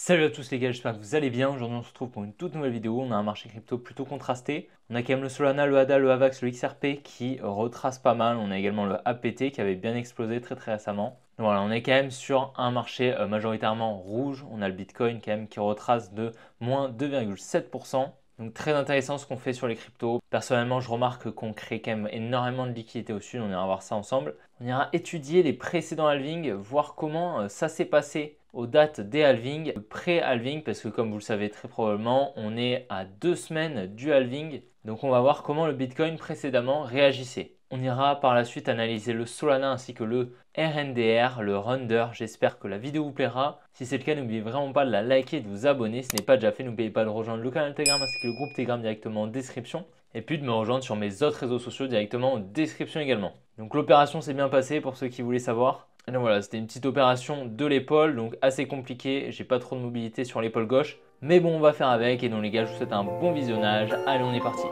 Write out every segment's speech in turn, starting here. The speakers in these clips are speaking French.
Salut à tous les gars, j'espère que vous allez bien. Aujourd'hui on se retrouve pour une toute nouvelle vidéo. On a un marché crypto plutôt contrasté. On a quand même le Solana, le ADA, le AVAX, le XRP qui retracent pas mal. On a également le APT qui avait bien explosé très récemment. Donc voilà, on est quand même sur un marché majoritairement rouge. On a le Bitcoin quand même qui retrace de moins 2,7%. Donc très intéressant ce qu'on fait sur les cryptos. Personnellement, je remarque qu'on crée quand même énormément de liquidités au sud. On ira voir ça ensemble. On ira étudier les précédents halvings, voir comment ça s'est passé aux dates des halvings, pré-halving, parce que comme vous le savez très probablement, on est à 2 semaines du halving. Donc on va voir comment le Bitcoin précédemment réagissait. On ira par la suite analyser le Solana ainsi que le RNDR, le Runder. J'espère que la vidéo vous plaira. Si c'est le cas, n'oubliez vraiment pas de la liker et de vous abonner. Si ce n'est pas déjà fait, n'oubliez pas de rejoindre le canal Telegram ainsi que le groupe Telegram directement en description. Et puis de me rejoindre sur mes autres réseaux sociaux directement en description également. Donc l'opération s'est bien passée pour ceux qui voulaient savoir. Et donc voilà, c'était une petite opération de l'épaule, donc assez compliquée. J'ai pas trop de mobilité sur l'épaule gauche. Mais bon, on va faire avec. Et donc les gars, je vous souhaite un bon visionnage. Allez, on est parti.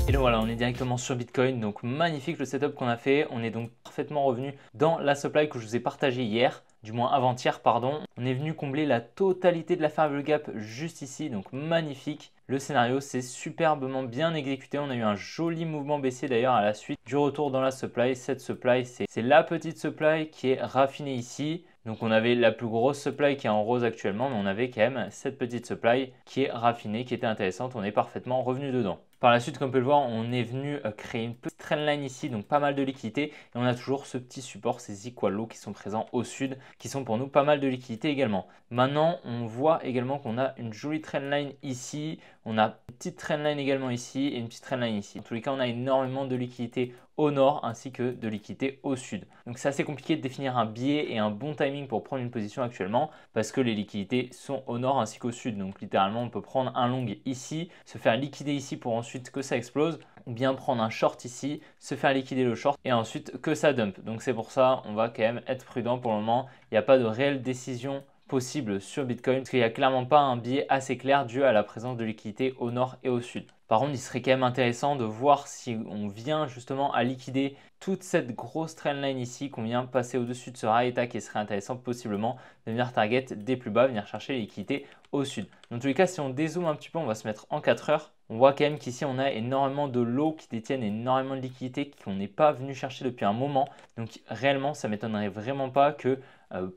Et donc voilà, on est directement sur Bitcoin. Donc magnifique le setup qu'on a fait. On est donc parfaitement revenu dans la supply que je vous ai partagée hier. Du moins avant-hier, pardon. On est venu combler la totalité de la Fairvalue Gap juste ici, donc magnifique. Le scénario s'est superbement bien exécuté. On a eu un joli mouvement baissier d'ailleurs à la suite du retour dans la supply. Cette supply, c'est la petite supply qui est raffinée ici. Donc on avait la plus grosse supply qui est en rose actuellement, mais on avait quand même cette petite supply qui est raffinée, qui était intéressante. On est parfaitement revenu dedans. Par la suite, comme on peut le voir, on est venu créer une petite trendline ici, donc pas mal de liquidité. Et on a toujours ce petit support, ces equal lows qui sont présents au sud, qui sont pour nous pas mal de liquidité également. Maintenant, on voit également qu'on a une jolie trendline ici. On a une petite trendline également ici et une petite trendline ici. En tous les cas, on a énormément de liquidité au nord ainsi que de liquidité au sud. Donc c'est assez compliqué de définir un biais et un bon timing pour prendre une position actuellement parce que les liquidités sont au nord ainsi qu'au sud. Donc littéralement on peut prendre un long ici, se faire liquider ici pour ensuite que ça explose, ou bien prendre un short ici, se faire liquider le short et ensuite que ça dump. Donc c'est pour ça on va quand même être prudent pour le moment. Il n'y a pas de réelle décision possible sur Bitcoin parce qu'il n'y a clairement pas un biais assez clair dû à la présence de liquidité au nord et au sud. Par contre, il serait quand même intéressant de voir si on vient justement à liquider toute cette grosse trendline ici, qu'on vient passer au-dessus de ce high eta qui serait intéressant possiblement de venir target des plus bas, venir chercher les liquidités au sud. Dans tous les cas, si on dézoome un petit peu, on va se mettre en 4 heures. On voit quand même qu'ici, on a énormément de lots qui détiennent énormément de liquidités qu'on n'est pas venu chercher depuis un moment. Donc réellement, ça ne m'étonnerait vraiment pas que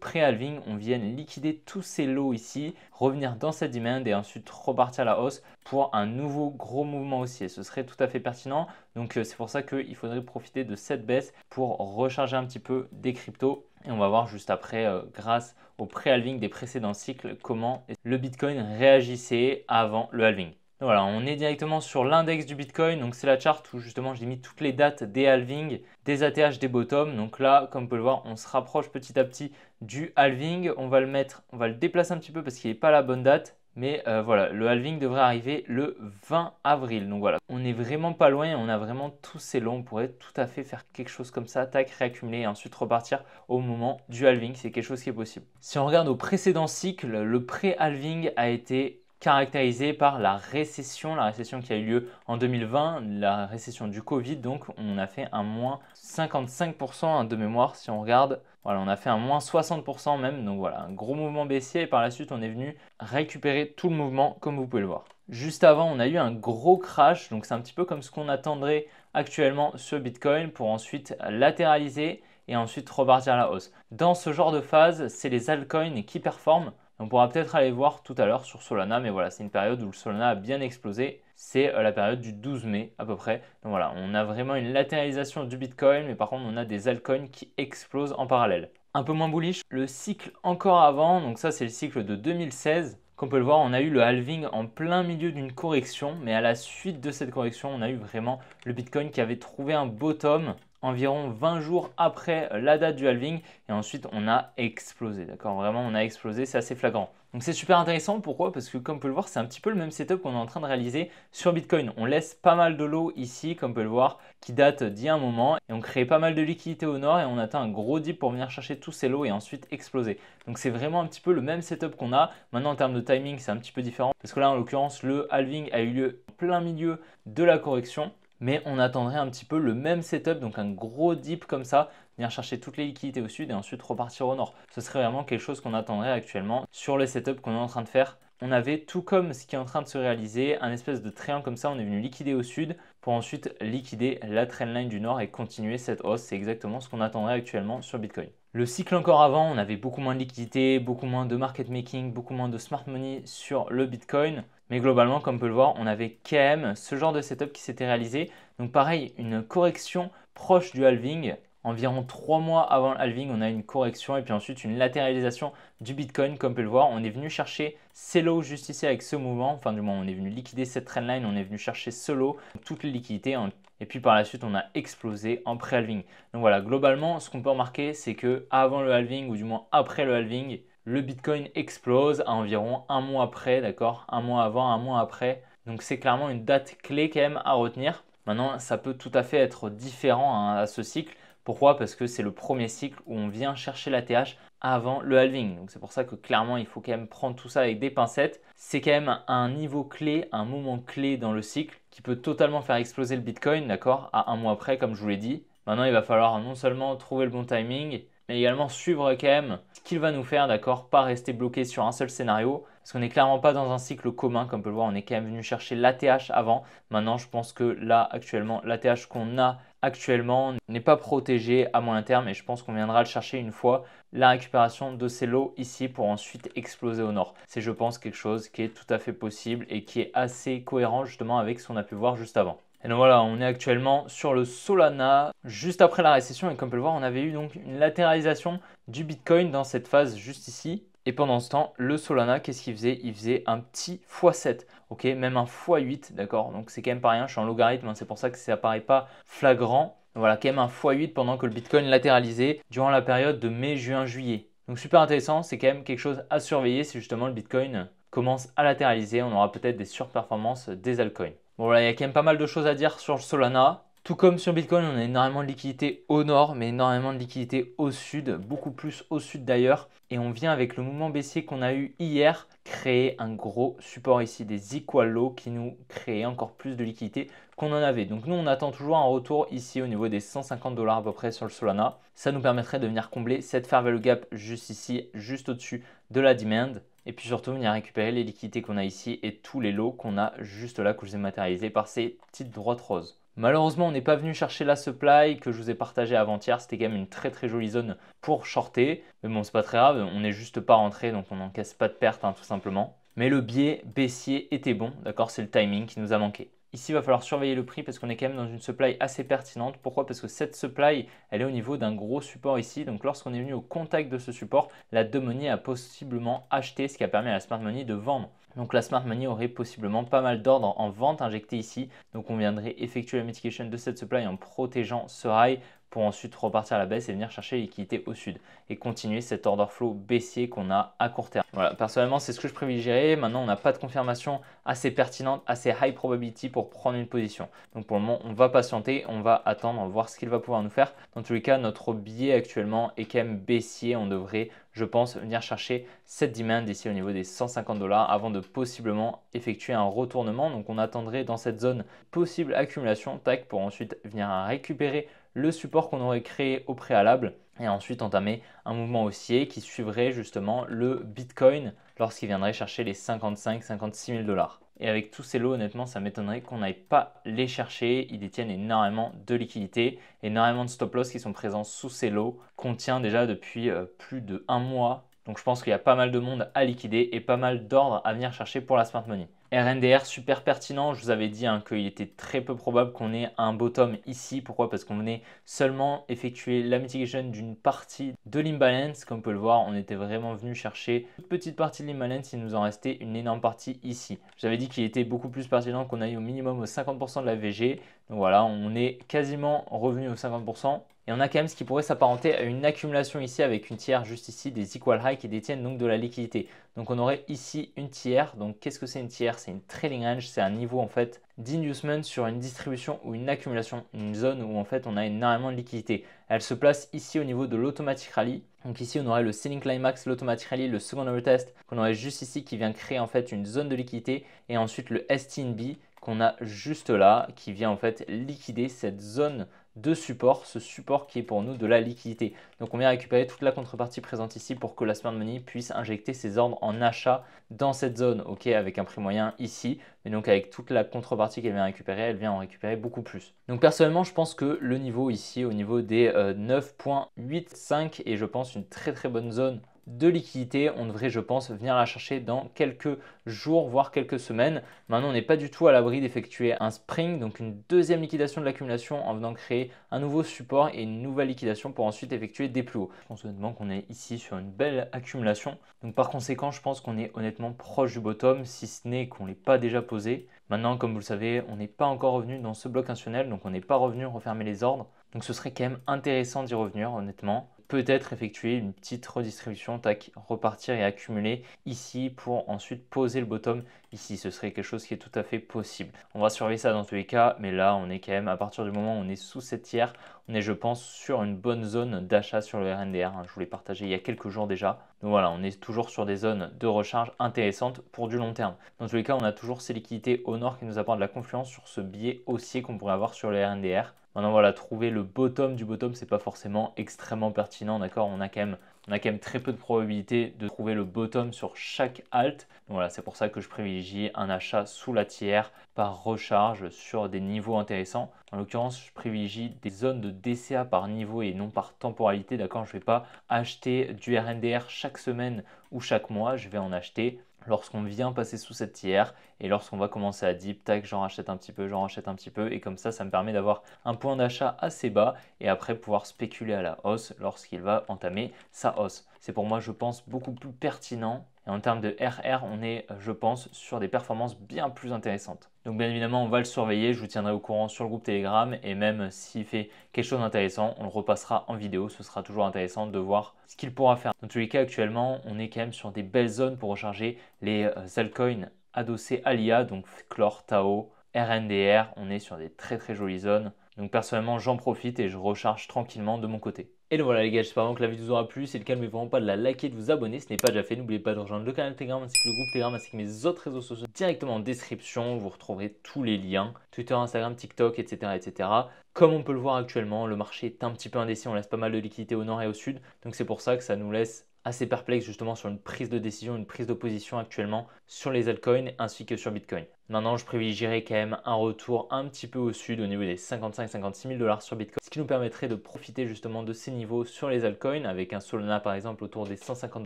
pré-halving, on vienne liquider tous ces lots ici, revenir dans cette demand et ensuite repartir à la hausse pour un nouveau gros mouvement haussier. Ce serait tout à fait pertinent. Donc c'est pour ça qu'il faudrait profiter de cette baisse pour recharger un petit peu des cryptos. Et on va voir juste après, grâce au pré-halving des précédents cycles, comment le Bitcoin réagissait avant le halving. Donc voilà, on est directement sur l'index du Bitcoin. Donc c'est la charte où justement j'ai mis toutes les dates des halvings, des ATH, des bottoms. Donc là, comme on peut le voir, on se rapproche petit à petit du halving. On va le déplacer un petit peu parce qu'il n'est pas à la bonne date. Mais voilà, le halving devrait arriver le 20 avril. Donc voilà, on n'est vraiment pas loin et on a vraiment tous ces lots. On pourrait tout à fait faire quelque chose comme ça, tac, réaccumuler et ensuite repartir au moment du halving. C'est quelque chose qui est possible. Si on regarde au précédent cycle, le pré-halving a été caractérisé par la récession qui a eu lieu en 2020, la récession du Covid. Donc on a fait un moins 55% de mémoire si on regarde. Voilà, on a fait un moins 60% même, donc voilà, un gros mouvement baissier et par la suite on est venu récupérer tout le mouvement comme vous pouvez le voir. Juste avant, on a eu un gros crash, donc c'est un petit peu comme ce qu'on attendrait actuellement sur Bitcoin pour ensuite latéraliser et ensuite repartir à la hausse. Dans ce genre de phase, c'est les altcoins qui performent. On pourra peut-être aller voir tout à l'heure sur Solana, mais voilà, c'est une période où le Solana a bien explosé. C'est la période du 12 mai à peu près. Donc voilà, on a vraiment une latéralisation du Bitcoin, mais par contre, on a des altcoins qui explosent en parallèle. Un peu moins bullish, le cycle encore avant, donc ça c'est le cycle de 2016. Comme on peut le voir, on a eu le halving en plein milieu d'une correction, mais à la suite de cette correction, on a eu vraiment le Bitcoin qui avait trouvé un bottom environ 20 jours après la date du halving et ensuite on a explosé, d'accord? Vraiment on a explosé, c'est assez flagrant. Donc c'est super intéressant, pourquoi? Parce que comme on peut le voir, c'est un petit peu le même setup qu'on est en train de réaliser sur Bitcoin. On laisse pas mal de lots ici, comme on peut le voir, qui datent d'il y a un moment et on crée pas mal de liquidités au nord et on atteint un gros dip pour venir chercher tous ces lots et ensuite exploser. Donc c'est vraiment un petit peu le même setup qu'on a. Maintenant en termes de timing, c'est un petit peu différent parce que là en l'occurrence, le halving a eu lieu en plein milieu de la correction. mais on attendrait un petit peu le même setup, donc un gros dip comme ça, venir chercher toutes les liquidités au sud et ensuite repartir au nord. Ce serait vraiment quelque chose qu'on attendrait actuellement sur les setups qu'on est en train de faire. On avait, tout comme ce qui est en train de se réaliser, un espèce de triangle comme ça, on est venu liquider au sud pour ensuite liquider la trendline du nord et continuer cette hausse. C'est exactement ce qu'on attendrait actuellement sur Bitcoin. Le cycle encore avant, on avait beaucoup moins de liquidités, beaucoup moins de market making, beaucoup moins de smart money sur le Bitcoin. Mais globalement, comme on peut le voir, on avait quand même ce genre de setup qui s'était réalisé. Donc pareil, une correction proche du halving. Environ 3 mois avant le halving, on a une correction et puis ensuite une latéralisation du Bitcoin. Comme on peut le voir, on est venu chercher ces lows juste ici avec ce mouvement. Enfin du moins, on est venu liquider cette trendline, on est venu chercher ce low, toutes les liquidités. Et puis par la suite, on a explosé en pré-halving. Donc voilà, globalement, ce qu'on peut remarquer, c'est que avant le halving ou du moins après le halving, le Bitcoin explose à environ un mois après, d'accord? Un mois avant, un mois après. Donc c'est clairement une date clé quand même à retenir. Maintenant, ça peut tout à fait être différent hein, à ce cycle. Pourquoi? Parce que c'est le premier cycle où on vient chercher l'ATH avant le halving. Donc c'est pour ça que clairement, il faut quand même prendre tout ça avec des pincettes. C'est quand même un niveau clé, un moment clé dans le cycle qui peut totalement faire exploser le Bitcoin, d'accord? À un mois près, comme je vous l'ai dit. Maintenant, il va falloir non seulement trouver le bon timing, mais également suivre quand même ce qu'il va nous faire, d'accord? Pas rester bloqué sur un seul scénario, parce qu'on n'est clairement pas dans un cycle commun, comme on peut le voir, on est quand même venu chercher l'ATH avant. Maintenant, je pense que là, actuellement, l'ATH qu'on a actuellement n'est pas protégé à moyen terme et je pense qu'on viendra le chercher une fois la récupération de ces lots ici pour ensuite exploser au nord. C'est, je pense, quelque chose qui est tout à fait possible et qui est assez cohérent justement avec ce qu'on a pu voir juste avant. Et donc voilà, on est actuellement sur le Solana juste après la récession et comme on peut le voir, on avait eu donc une latéralisation du Bitcoin dans cette phase juste ici. Et pendant ce temps, le Solana, qu'est-ce qu'il faisait? Il faisait un petit x7, ok, même un x8, d'accord? Donc c'est quand même pas rien, je suis en logarithme, hein, c'est pour ça que ça apparaît pas flagrant. Voilà, quand même un x8 pendant que le Bitcoin latéralisait durant la période de mai, juin, juillet. Donc super intéressant, c'est quand même quelque chose à surveiller si justement le Bitcoin commence à latéraliser, on aura peut-être des surperformances des altcoins. Bon voilà, il y a quand même pas mal de choses à dire sur le Solana. Tout comme sur Bitcoin, on a énormément de liquidités au nord, mais énormément de liquidités au sud, beaucoup plus au sud d'ailleurs. Et on vient avec le mouvement baissier qu'on a eu hier, créer un gros support ici, des equal lows qui nous créent encore plus de liquidités qu'on en avait. Donc nous, on attend toujours un retour ici au niveau des 150 $ à peu près sur le Solana. Ça nous permettrait de venir combler cette fair value gap juste ici, juste au-dessus de la demand. Et puis surtout venir récupérer les liquidités qu'on a ici et tous les lots qu'on a juste là que je vous ai matérialisés par ces petites droites roses. Malheureusement, on n'est pas venu chercher la supply que je vous ai partagée avant-hier. C'était quand même une très très jolie zone pour shorter. Mais bon, c'est pas très grave, on n'est juste pas rentré donc on n'encaisse pas de perte hein, tout simplement. Mais le biais baissier était bon, d'accord? C'est le timing qui nous a manqué. Ici, il va falloir surveiller le prix parce qu'on est quand même dans une supply assez pertinente. Pourquoi? Parce que cette supply, elle est au niveau d'un gros support ici. Donc lorsqu'on est venu au contact de ce support, la dumb money a possiblement acheté, ce qui a permis à la smart money de vendre. Donc la smart money aurait possiblement pas mal d'ordres en vente injectés ici. Donc on viendrait effectuer la mitigation de cette supply en protégeant ce high pour ensuite repartir à la baisse et venir chercher les liquidités au sud et continuer cet order flow baissier qu'on a à court terme. Voilà, personnellement, c'est ce que je privilégierais. Maintenant, on n'a pas de confirmation assez pertinente, assez high probability pour prendre une position. Donc pour le moment, on va patienter, on va attendre, voir ce qu'il va pouvoir nous faire. Dans tous les cas, notre biais actuellement est quand même baissier. On devrait, je pense, venir chercher cette demand ici au niveau des 150 $ avant de possiblement effectuer un retournement. Donc on attendrait dans cette zone possible accumulation, tac, pour ensuite venir récupérer le support qu'on aurait créé au préalable et ensuite entamer un mouvement haussier qui suivrait justement le Bitcoin lorsqu'il viendrait chercher les 55-56 000 $. Et avec tous ces lots, honnêtement, ça m'étonnerait qu'on n'aille pas les chercher. Ils détiennent énormément de liquidités, énormément de stop loss qui sont présents sous ces lots, qu'on tient déjà depuis plus de 1 mois. Donc je pense qu'il y a pas mal de monde à liquider et pas mal d'ordres à venir chercher pour la smart money. RNDR super pertinent, je vous avais dit hein, qu'il était très peu probable qu'on ait un bottom ici. Pourquoi? Parce qu'on venait seulement effectuer la mitigation d'une partie de l'imbalance. Comme on peut le voir, on était vraiment venu chercher une petite partie de l'imbalance, il nous en restait une énorme partie ici. J'avais dit qu'il était beaucoup plus pertinent qu'on aille au minimum aux 50% de la VG. Donc voilà, on est quasiment revenu aux 50%. Et on a quand même ce qui pourrait s'apparenter à une accumulation ici avec une tiers juste ici des equal high qui détiennent donc de la liquidité. Donc on aurait ici une tiers. Donc qu'est-ce que c'est une tiers? C'est une trading range, c'est un niveau en fait d'inducement sur une distribution ou une accumulation, une zone où en fait on a énormément de liquidité. Elle se place ici au niveau de l'automatic rally. Donc ici on aurait le selling climax, l'automatic rally, le secondary test qu'on aurait juste ici qui vient créer en fait une zone de liquidité et ensuite le STNB qu'on a juste là qui vient en fait liquider cette zone de support, ce support qui est pour nous de la liquidité. Donc on vient récupérer toute la contrepartie présente ici pour que la smart money puisse injecter ses ordres en achat dans cette zone, ok, avec un prix moyen ici, mais donc avec toute la contrepartie qu'elle vient récupérer, elle vient en récupérer beaucoup plus. Donc personnellement, je pense que le niveau ici, au niveau des 9,85 est je pense une très très bonne zone de liquidité. On devrait, je pense, venir la chercher dans quelques jours, voire quelques semaines. Maintenant, on n'est pas du tout à l'abri d'effectuer un spring, donc une deuxième liquidation de l'accumulation en venant créer un nouveau support et une nouvelle liquidation pour ensuite effectuer des plus hauts. Je pense honnêtement qu'on est ici sur une belle accumulation. Donc par conséquent, je pense qu'on est honnêtement proche du bottom, si ce n'est qu'on ne l'ait pas déjà posé. Maintenant, comme vous le savez, on n'est pas encore revenu dans ce bloc institutionnel, donc on n'est pas revenu refermer les ordres. Donc ce serait quand même intéressant d'y revenir, honnêtement. Peut-être effectuer une petite redistribution, tac, repartir et accumuler ici pour ensuite poser le bottom ici. Ce serait quelque chose qui est tout à fait possible. On va surveiller ça dans tous les cas, mais là, on est quand même, à partir du moment où on est sous cette tiers, on est, je pense, sur une bonne zone d'achat sur le RNDR. Je vous l'ai partagé il y a quelques jours déjà. Donc voilà, on est toujours sur des zones de recharge intéressantes pour du long terme. Dans tous les cas, on a toujours ces liquidités au nord qui nous apportent de la confiance sur ce biais haussier qu'on pourrait avoir sur le RNDR. Maintenant, voilà, trouver le bottom du bottom, c'est pas forcément extrêmement pertinent, d'accord? On a quand même très peu de probabilité de trouver le bottom sur chaque alt. Donc voilà, c'est pour ça que je privilégie un achat sous la tiers par recharge sur des niveaux intéressants. En l'occurrence, je privilégie des zones de DCA par niveau et non par temporalité, d'accord? Je ne vais pas acheter du RNDR chaque semaine ou chaque mois, je vais en acheter lorsqu'on vient passer sous cette tiers et lorsqu'on va commencer à dip, tac, j'en rachète un petit peu, j'en rachète un petit peu et comme ça me permet d'avoir un point d'achat assez bas et après pouvoir spéculer à la hausse lorsqu'il va entamer sa hausse. C'est pour moi, je pense, beaucoup plus pertinent. Et en termes de RR, on est, je pense, sur des performances bien plus intéressantes. Donc bien évidemment, on va le surveiller, je vous tiendrai au courant sur le groupe Telegram et même s'il fait quelque chose d'intéressant, on le repassera en vidéo. Ce sera toujours intéressant de voir ce qu'il pourra faire. Dans tous les cas, actuellement, on est quand même sur des belles zones pour recharger les altcoins adossés à l'IA, donc Clore, Tao, RNDR. On est sur des très très jolies zones. Donc personnellement, j'en profite et je recharge tranquillement de mon côté. Et donc voilà les gars, j'espère vraiment que la vidéo vous aura plu. Si c'est le cas, n'oubliez vraiment pas de la liker et de vous abonner. Ce n'est pas déjà fait, n'oubliez pas de rejoindre le canal Telegram ainsi que le groupe Telegram ainsi que mes autres réseaux sociaux directement en description. Vous retrouverez tous les liens, Twitter, Instagram, TikTok, etc. etc. Comme on peut le voir actuellement, le marché est un petit peu indécis, on laisse pas mal de liquidités au nord et au sud. Donc c'est pour ça que ça nous laisse assez perplexe justement sur une prise de décision, une prise de position actuellement sur les altcoins ainsi que sur Bitcoin. Maintenant, je privilégierais quand même un retour un petit peu au sud au niveau des 55-56 000 $ sur Bitcoin, ce qui nous permettrait de profiter justement de ces niveaux sur les altcoins avec un Solana par exemple autour des 150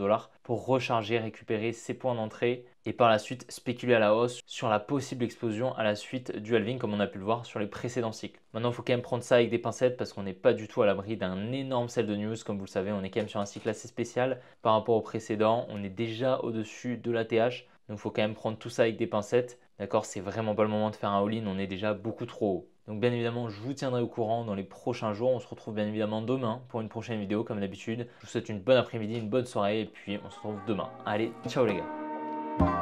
$ pour recharger, récupérer ses points d'entrée et par la suite spéculer à la hausse sur la possible explosion à la suite du halving comme on a pu le voir sur les précédents cycles. Maintenant, il faut quand même prendre ça avec des pincettes parce qu'on n'est pas du tout à l'abri d'un énorme sell de news. Comme vous le savez, on est quand même sur un cycle assez spécial par rapport au précédent. On est déjà au-dessus de l'ATH. Donc il faut quand même prendre tout ça avec des pincettes. D'accord, c'est vraiment pas le moment de faire un all-in, on est déjà beaucoup trop haut. Donc bien évidemment, je vous tiendrai au courant dans les prochains jours. On se retrouve bien évidemment demain pour une prochaine vidéo comme d'habitude. Je vous souhaite une bonne après-midi, une bonne soirée et puis on se retrouve demain. Allez, ciao les gars.